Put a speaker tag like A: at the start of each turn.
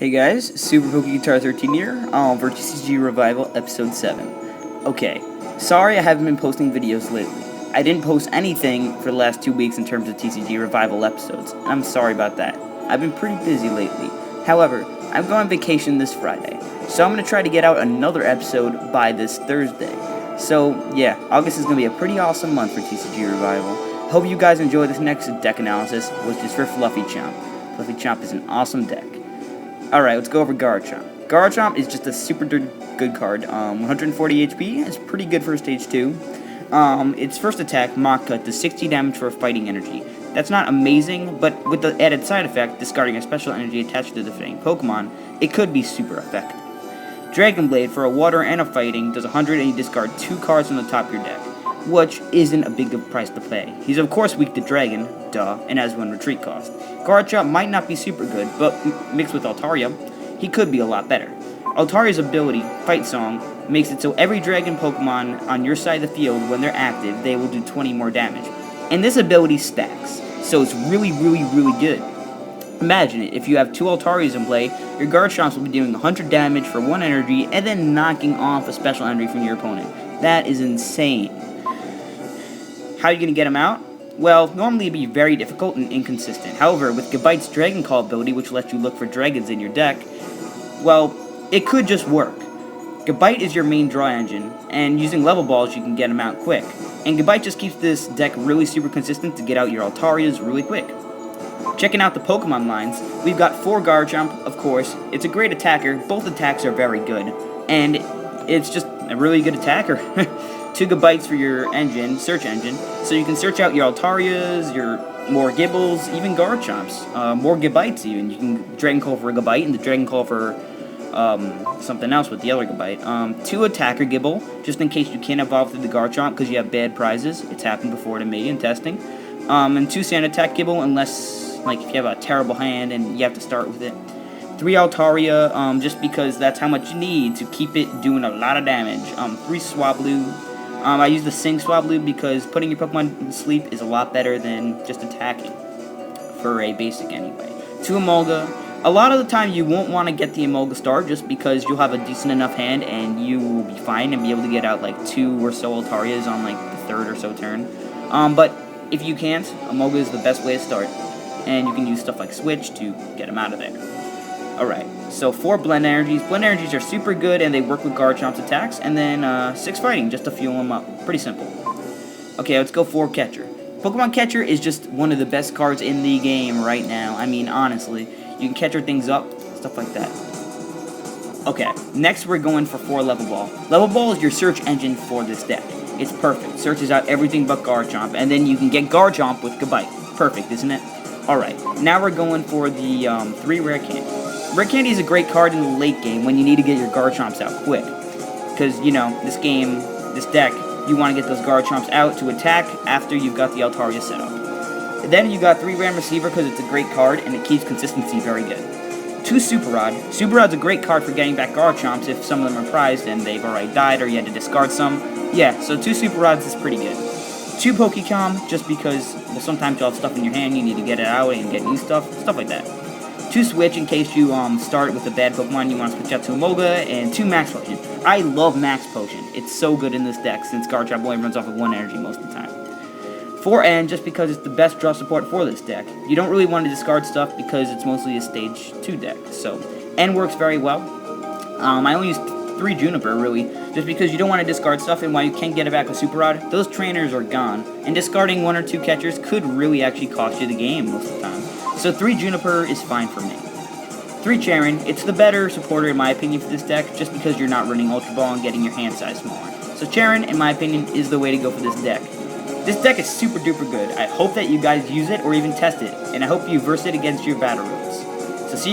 A: Hey guys, Super Poke Guitar 13 here, for TCGRevival Episode 7. Okay, sorry I haven't been posting videos lately. I didn't post anything for the last 2 weeks in terms of TCGRevival episodes, and I'm sorry about that. I've been pretty busy lately. However, I'm going on vacation this Friday, so I'm going to try to get out another episode by this Thursday. So, yeah, August is going to be a pretty awesome month for TCGRevival. Hope you guys enjoy this next deck analysis, which is for FluffyChomp. FluffyChomp is an awesome deck. Alright, let's go over Garchomp. Garchomp is just a super good card. 140 HP is pretty good for stage 2. Its first attack, Mach Cut, does 60 damage for fighting energy. That's not amazing, but with the added side effect, discarding a special energy attached to the defending Pokemon, it could be super effective. Dragon Blade, for a water and a fighting, does 100 and you discard 2 cards from the top of your deck, which isn't a big price to pay. He's of course weak to Dragon, duh, and has 1 retreat cost. Garchomp might not be super good, but mixed with Altaria, he could be a lot better. Altaria's ability, Fight Song, makes it so every Dragon Pokemon on your side of the field, when they're active, they will do 20 more damage. And this ability stacks, so it's really good. Imagine it, if you have 2 Altarias in play, your Garchomps will be doing 100 damage for 1 energy, and then knocking off a special energy from your opponent. That is insane. How are you going to get him out? Well, normally it'd be very difficult and inconsistent. However, with Gabite's Dragon Call ability, which lets you look for dragons in your deck, well, it could just work. Gabite is your main draw engine, and using level balls you can get him out quick. And Gabite just keeps this deck really super consistent to get out your Altarias really quick. Checking out the Pokemon lines, we've got 4 Garchomp, of course. It's a great attacker, both attacks are very good, and it's just a really good attacker. 2 Gabites for your engine, search engine, so you can search out your Altarias, your more Gibbles, even Garchomps, more Gabites even. You can Dragon Call for a Gabite and the Dragon Call for something else with the other Gabite. 2 Attacker Gibble, just in case you can't evolve through the Garchomp because you have bad prizes. It's happened before to me in testing. And 2 Sand Attack Gibble, unless, like, if you have a terrible hand and you have to start with it. 3 Altaria, just because that's how much you need to keep it doing a lot of damage. 3 Swablu. I use the Sing Swablu because putting your Pokemon to sleep is a lot better than just attacking, for a basic anyway. 2 Emolga. A lot of the time you won't want to get the Emolga start just because you'll have a decent enough hand and you will be fine and be able to get out like 2 or so Altarias on like the 3rd or so turn. But if you can't, Emolga is the best way to start, and you can use stuff like Switch to get them out of there. Alright, so 4 Blend Energies. Blend Energies are super good and they work with Garchomp's attacks, and then 6 Fighting just to fuel them up. Pretty simple. Okay, let's go 4 Catcher. Pokemon Catcher is just one of the best cards in the game right now. I mean, honestly. You can Catcher things up, stuff like that. Okay, next we're going for 4 Level Ball. Level Ball is your search engine for this deck. It's perfect. Searches out everything but Garchomp, and then you can get Garchomp with Gabite. Perfect, isn't it? Alright, now we're going for the 3 Rare Candy. Rare Candy is a great card in the late game when you need to get your Garchomps out quick. Because, you know, this deck, you want to get those Garchomps out to attack after you've got the Altaria set up. And then you got 3 Ram Receiver because it's a great card and it keeps consistency very good. 2 Super Rod. Super Rod's a great card for getting back Garchomps if some of them are prized and they've already died or you had to discard some. Yeah, so 2 Super Rods is pretty good. 2 FluffyChomp, just because, well, sometimes you'll have stuff in your hand, you need to get it out and get new stuff like that. 2 Switch in case you start with a bad Pokemon you want to switch out to Emolga, and 2 Max Potion. I love Max Potion. It's so good in this deck since Garchomp only runs off of 1 energy most of the time. 4 N, just because it's the best draw support for this deck. You don't really want to discard stuff because it's mostly a stage 2 deck, so N works very well. I only use 3 Juniper, really, just because you don't want to discard stuff, and while you can't get it back with Super Rod, those trainers are gone, and discarding 1 or 2 catchers could really actually cost you the game most of the time. So 3 Juniper is fine for me. 3 Charon, it's the better supporter in my opinion for this deck, just because you're not running Ultra Ball and getting your hand size smaller. So Charon, in my opinion, is the way to go for this deck. This deck is super duper good. I hope that you guys use it or even test it, and I hope you verse it against your battle rules. So see you